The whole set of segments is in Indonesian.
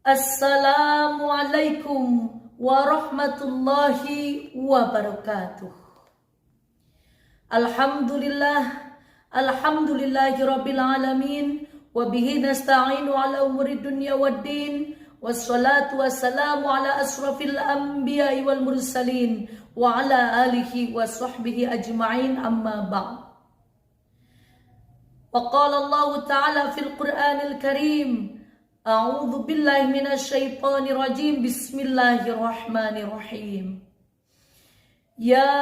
Assalamualaikum warahmatullahi wabarakatuh. Alhamdulillahirabbil alamin wa bihi nasta'inu ala umuri dunya waddin wassalatu wassalamu ala asrafil anbiya'i wal mursalin wa ala alihi wa sahbihi ajma'in amma ba'd. Wa qala Allah ta'ala fil Qur'anil Karim, a'udzu billahi minasy syaithanir rajim, bismillahirrahmanirrahim. Ya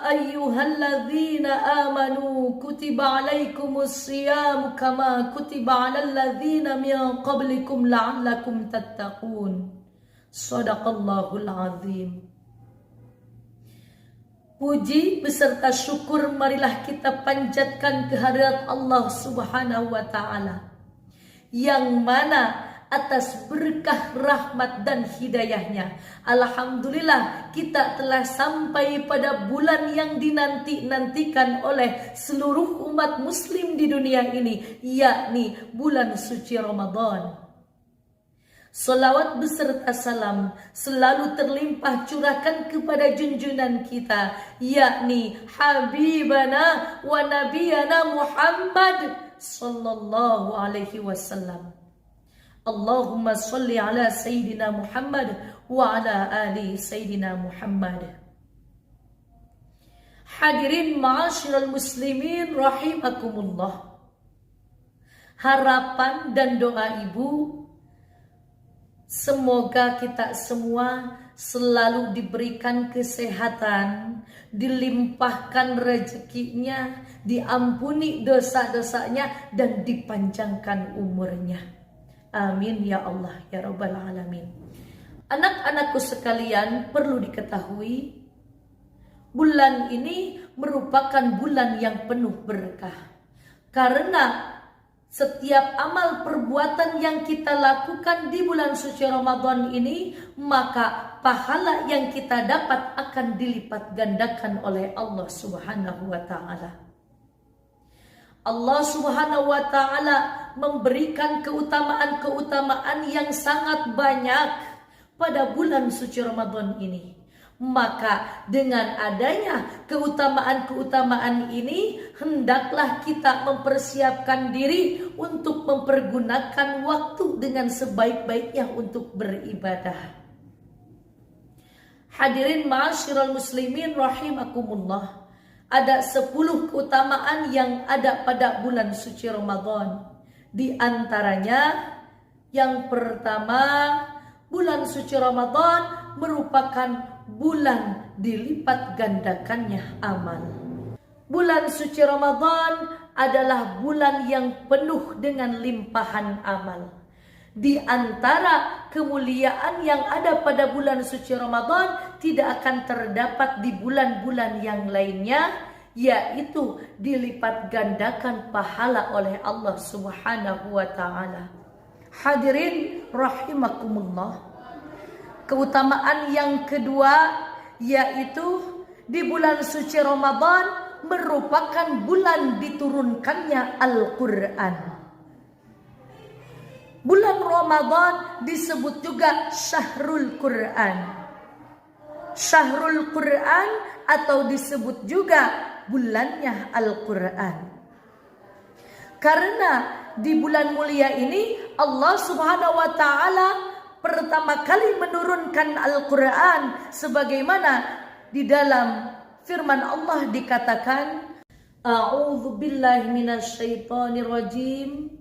ayyuhalladzina amanu kutiba alaikumus shiyam kama kutiba alal ladzina min qablikum la'allakum tattaqun. Shadaqallahul azim. Puji beserta syukur marilah kita panjatkan kehadirat Allah Subhanahu wa ta'ala, yang mana atas berkah rahmat dan hidayahnya, alhamdulillah kita telah sampai pada bulan yang dinanti-nantikan oleh seluruh umat muslim di dunia ini, yakni bulan suci Ramadan. Salawat beserta salam selalu terlimpah curahkan kepada junjungan kita, yakni Habibana wa Nabiyana Muhammad sallallahu alaihi wasallam. Allahumma salli ala Sayyidina Muhammad wa ala ali Sayyidina Muhammad. Hadirin ma'asyiral muslimin rahimakumullah. Harapan dan doa ibu, semoga kita semua selalu diberikan kesehatan, dilimpahkan rezekinya, diampuni dosa-dosanya, dan dipanjangkan umurnya. Amin ya Allah ya Rabbal Alamin. Anak-anakku sekalian, perlu diketahui, bulan ini merupakan bulan yang penuh berkah. Karena setiap amal perbuatan yang kita lakukan di bulan suci Ramadan ini, maka pahala yang kita dapat akan dilipat gandakan oleh Allah Subhanahu wa ta'ala. Allah Subhanahu wa ta'ala memberikan keutamaan-keutamaan yang sangat banyak pada bulan suci Ramadan ini. Maka dengan adanya keutamaan-keutamaan ini, hendaklah kita mempersiapkan diri untuk mempergunakan waktu dengan sebaik-baiknya untuk beribadah. Hadirin ma'asyiral muslimin rahimakumullah. Ada 10 keutamaan yang ada pada bulan suci Ramadan. Di antaranya, yang pertama, bulan suci Ramadan merupakan bulan dilipat gandakannya amal. Bulan suci Ramadan adalah bulan yang penuh dengan limpahan amal. Di antara kemuliaan yang ada pada bulan suci Ramadan tidak akan terdapat di bulan-bulan yang lainnya, yaitu dilipat gandakan pahala oleh Allah Subhanahu wa ta'ala. Hadirin rahimakumullah. Keutamaan yang kedua, yaitu di bulan suci Ramadan merupakan bulan diturunkannya Al-Quran. Bulan Ramadan disebut juga Syahrul Quran. Syahrul Quran atau disebut juga bulannya Al-Quran. Karena di bulan mulia ini Allah Subhanahu wa ta'ala pertama kali menurunkan Al-Quran, sebagaimana di dalam firman Allah dikatakan, a'udzu billahi minasy syaithanir rajim,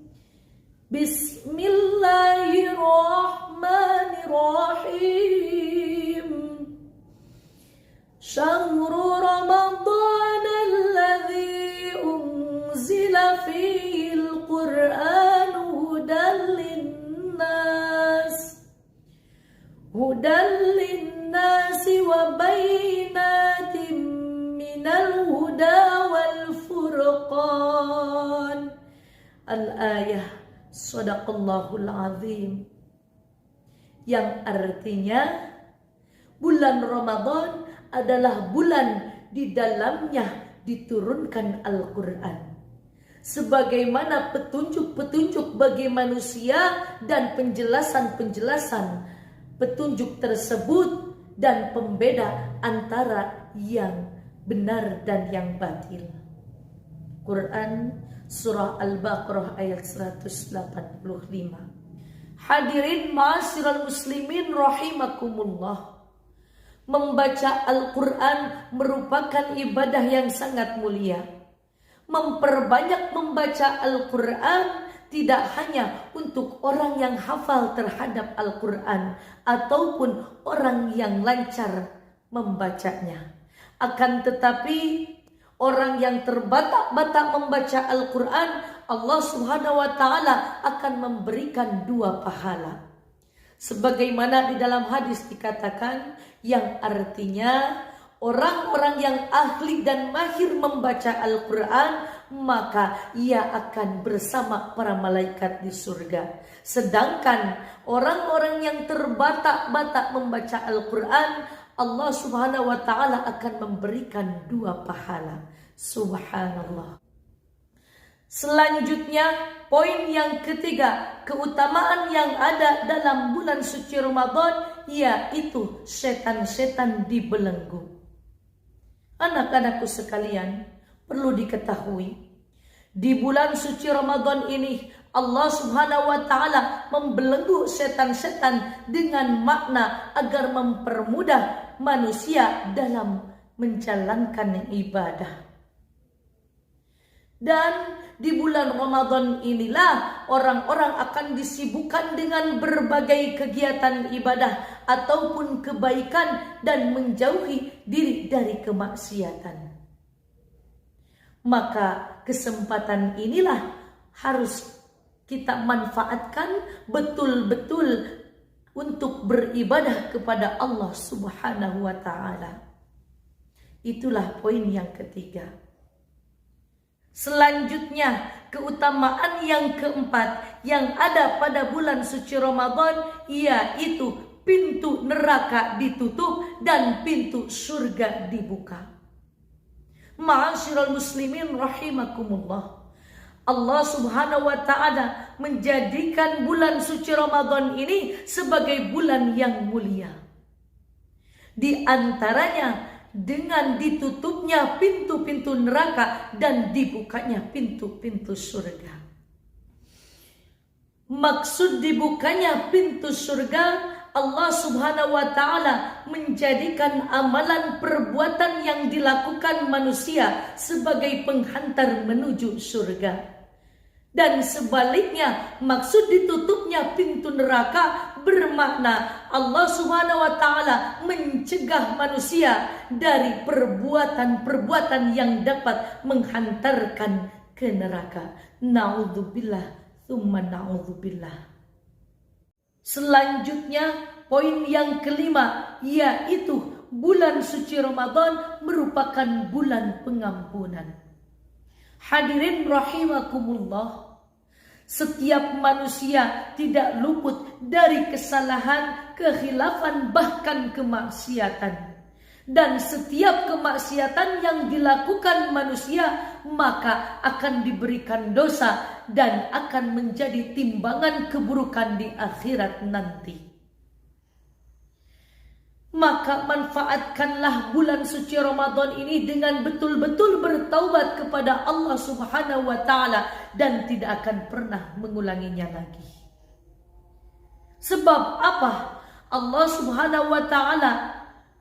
bismillahirrahmanirrahim, syahru ramadhan alladzi unzila fihil qur'anu hudan linnasi wa bayyinatin minal huda wal furqan. Al-ayah. Shadaqallahul azim. Yang artinya, bulan Ramadan adalah bulan di dalamnya diturunkan Al-Quran. sebagaimana petunjuk-petunjuk bagi manusia dan penjelasan-penjelasan petunjuk tersebut dan pembeda antara yang benar dan yang batil. Quran Surah Al-Baqarah ayat 185. Hadirin ma'asyiral muslimin rahimakumullah. Membaca Al-Quran merupakan ibadah yang sangat mulia. Memperbanyak membaca Al-Quran tidak hanya untuk orang yang hafal terhadap Al-Quran ataupun orang yang lancar membacanya. Akan tetapi orang yang terbatak-batak membaca Al-Quran, Allah Subhanahu wa Ta'ala akan memberikan 2 pahala. Sebagaimana di dalam hadis dikatakan, yang artinya orang-orang yang ahli dan mahir membaca Al-Quran, maka ia akan bersama para malaikat di surga. Sedangkan orang-orang yang terbatak-batak membaca Al-Quran, Allah Subhanahu wa Ta'ala akan memberikan 2 pahala. Subhanallah. Selanjutnya, poin yang ketiga, keutamaan yang ada dalam bulan suci Ramadan, yaitu setan-setan dibelenggu. Anak-anakku sekalian, perlu diketahui, di bulan suci Ramadan ini Allah Subhanahu wa Ta'ala membelenggu setan-setan dengan makna agar mempermudah manusia dalam menjalankan ibadah. Dan di bulan Ramadan inilah orang-orang akan disibukkan dengan berbagai kegiatan ibadah ataupun kebaikan dan menjauhi diri dari kemaksiatan. Maka kesempatan inilah harus kita manfaatkan betul-betul untuk beribadah kepada Allah Subhanahu wa Ta'ala. Itulah poin yang ketiga. Selanjutnya, keutamaan yang keempat yang ada pada bulan suci Ramadan, yaitu pintu neraka ditutup dan pintu surga dibuka. Ma'asyiral muslimin rahimakumullah. Allah Subhanahu wa Ta'ala menjadikan bulan suci Ramadan ini sebagai bulan yang mulia. Di antaranya dengan ditutupnya pintu-pintu neraka dan dibukanya pintu-pintu surga. Maksud dibukanya pintu surga, Allah Subhanahu wa Ta'ala menjadikan amalan perbuatan yang dilakukan manusia sebagai penghantar menuju surga. Dan sebaliknya, maksud ditutupnya pintu neraka bermakna Allah Subhanahu wa Ta'ala mencegah manusia dari perbuatan-perbuatan yang dapat menghantarkan ke neraka. Na'udzubillah, tsumma na'udzubillah. Selanjutnya, poin yang kelima, yaitu bulan suci Ramadan merupakan bulan pengampunan. Hadirin rahimakumullah. Setiap manusia tidak luput dari kesalahan, kekhilafan, bahkan kemaksiatan. Dan setiap kemaksiatan yang dilakukan manusia maka akan diberikan dosa dan akan menjadi timbangan keburukan di akhirat nanti. Maka manfaatkanlah bulan suci Ramadan ini dengan betul-betul bertaubat kepada Allah Subhanahu wa Ta'ala dan tidak akan pernah mengulanginya lagi. Sebab apa? Allah Subhanahu wa Ta'ala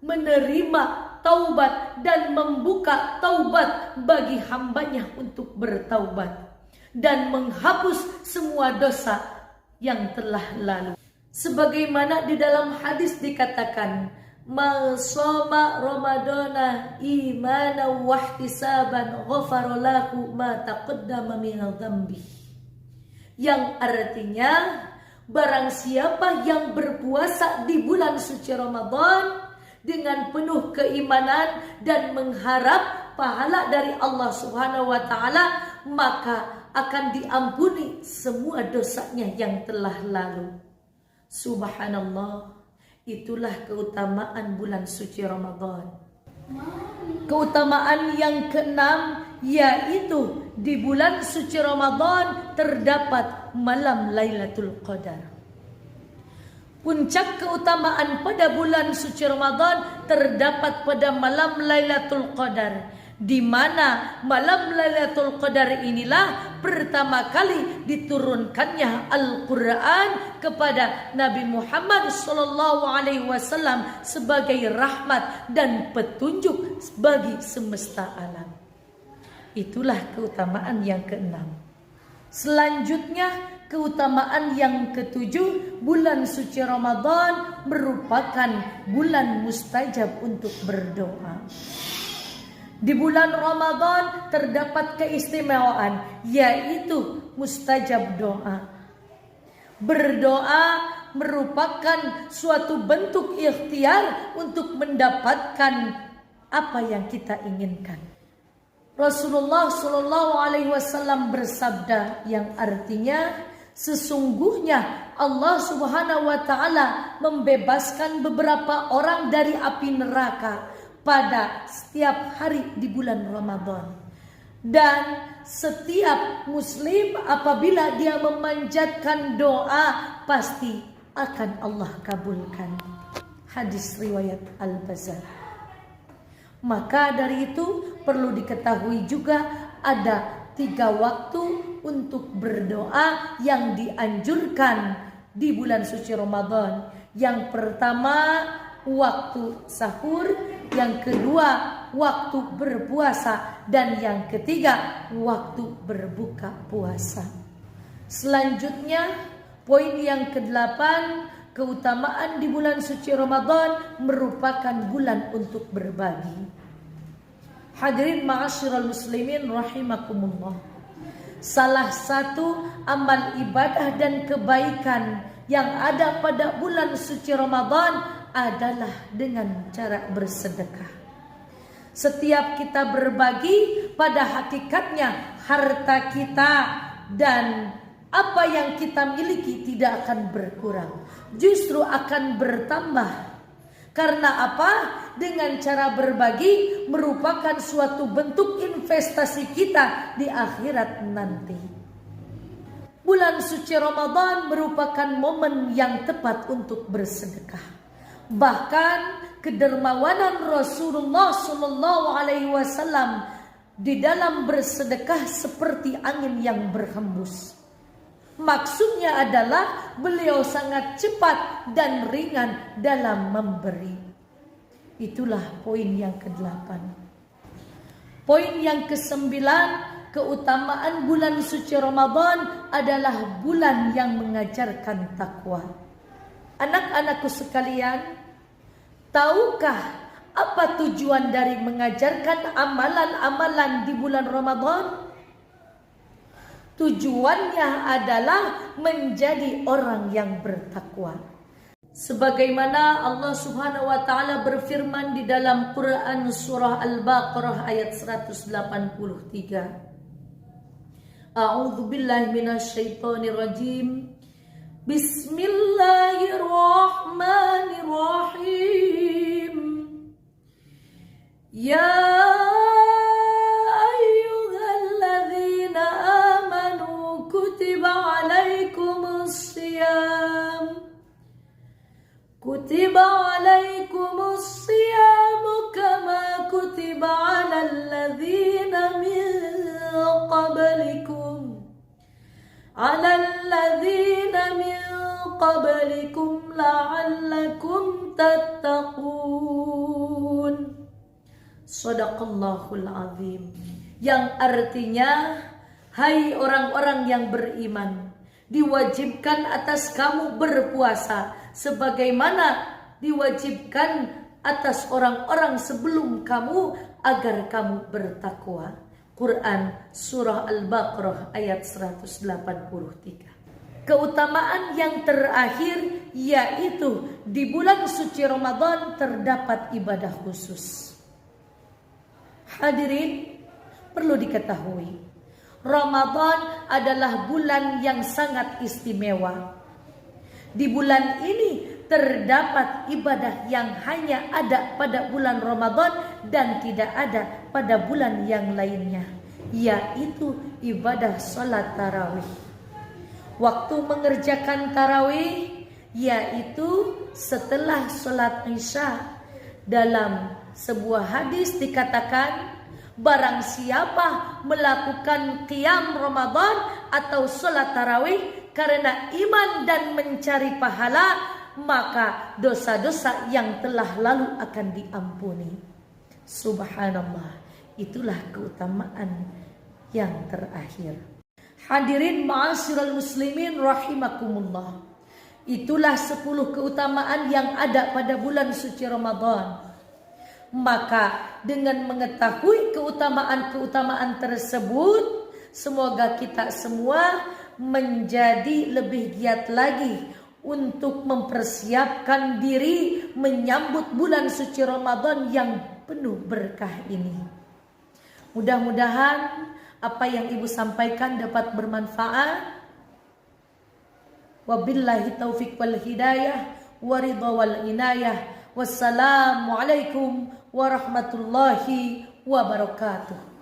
menerima taubat dan membuka taubat bagi hambanya untuk bertaubat dan menghapus semua dosa yang telah lalu. Sebagaimana di dalam hadis dikatakan, "Man shoma Ramadana imanan wa ihtisaban ghafara lahu ma taqaddama min dzambi." Yang artinya, barang siapa yang berpuasa di bulan suci Ramadan dengan penuh keimanan dan mengharap pahala dari Allah Subhanahu wa Ta'ala, maka akan diampuni semua dosanya yang telah lalu. Subhanallah, itulah keutamaan bulan suci Ramadan. Keutamaan yang keenam, yaitu di bulan suci Ramadan terdapat malam Lailatul Qadar. Puncak keutamaan pada bulan suci Ramadan terdapat pada malam Lailatul Qadar, di mana malam Lailatul Qadar inilah pertama kali diturunkannya Al-Quran kepada Nabi Muhammad SAW sebagai rahmat dan petunjuk bagi semesta alam. Itulah keutamaan yang keenam. Selanjutnya, keutamaan yang ketujuh, bulan suci Ramadan merupakan bulan mustajab untuk berdoa. Di bulan Ramadan terdapat keistimewaan, yaitu mustajab doa. Berdoa merupakan suatu bentuk ikhtiar untuk mendapatkan apa yang kita inginkan. Rasulullah SAW bersabda yang artinya, sesungguhnya Allah Subhanahu wa Ta'ala membebaskan beberapa orang dari api neraka pada setiap hari di bulan Ramadan. Dan setiap muslim apabila dia memanjatkan doa pasti akan Allah kabulkan. Hadis riwayat Al-Bazzar. Maka dari itu perlu diketahui juga ada 3 waktu untuk berdoa yang dianjurkan di bulan suci Ramadan. Yang pertama waktu sahur, yang kedua waktu berpuasa, dan yang ketiga waktu berbuka puasa. Selanjutnya poin yang ke-8, keutamaan di bulan suci Ramadan merupakan bulan untuk berbagi. Hadirin ma'asyiral muslimin rahimakumullah. Salah satu amal ibadah dan kebaikan yang ada pada bulan suci Ramadan adalah dengan cara bersedekah. Setiap kita berbagi, pada hakikatnya harta kita dan apa yang kita miliki tidak akan berkurang, justru akan bertambah. Karena apa? Dengan cara berbagi merupakan suatu bentuk investasi kita di akhirat nanti. Bulan suci Ramadan merupakan momen yang tepat untuk bersedekah. Bahkan kedermawanan Rasulullah SAW di dalam bersedekah seperti angin yang berhembus. Maksudnya adalah beliau sangat cepat dan ringan dalam memberi. Itulah poin yang ke-8. Poin yang ke-9, keutamaan bulan suci Ramadan adalah bulan yang mengajarkan takwa. Anak-anakku sekalian, tahukah apa tujuan dari mengajarkan amalan-amalan di bulan Ramadan? Tujuannya adalah menjadi orang yang bertakwa. Sebagaimana Allah Subhanahu wa Ta'ala berfirman di dalam Quran surah Al-Baqarah ayat 183. A'udzu billahi minasyaitonir rajim. Bismillahirrahmanirrahim. Ya ayyuhalladzina amanu kutiba alaikumus siyam. Kutiba alaikumus siyamu kama kutiba alal ladzina min qablikum. Alal ladzina min qablikum la'allakum tattaqun. Shadaqallahul azim. Yang artinya, hai orang-orang yang beriman, diwajibkan atas kamu berpuasa sebagaimana diwajibkan atas orang-orang sebelum kamu agar kamu bertakwa. Quran surah Al-Baqarah ayat 183. Keutamaan yang terakhir yaitu di bulan suci Ramadan terdapat ibadah khusus. Hadirin, perlu diketahui, Ramadan adalah bulan yang sangat istimewa. Di bulan ini terdapat ibadah yang hanya ada pada bulan Ramadan dan tidak ada pada bulan yang lainnya, yaitu ibadah sholat tarawih. Waktu mengerjakan tarawih yaitu setelah sholat isya. Dalam sebuah hadis dikatakan, barang siapa melakukan qiyam Ramadan atau sholat tarawih karena iman dan mencari pahala, maka dosa-dosa yang telah lalu akan diampuni. Subhanallah, itulah keutamaan yang terakhir. Hadirin ma'asyiral muslimin rahimakumullah. Itulah 10 keutamaan yang ada pada bulan suci Ramadan. Maka dengan mengetahui keutamaan-keutamaan tersebut, semoga kita semua menjadi lebih giat lagi untuk mempersiapkan diri menyambut bulan suci Ramadan yang penuh berkah ini. Mudah-mudahan apa yang Ibu sampaikan dapat bermanfaat. Wabillahi taufiq wal hidayah wa ridha wal inayah. Wassalamualaikum warahmatullahi wabarakatuh.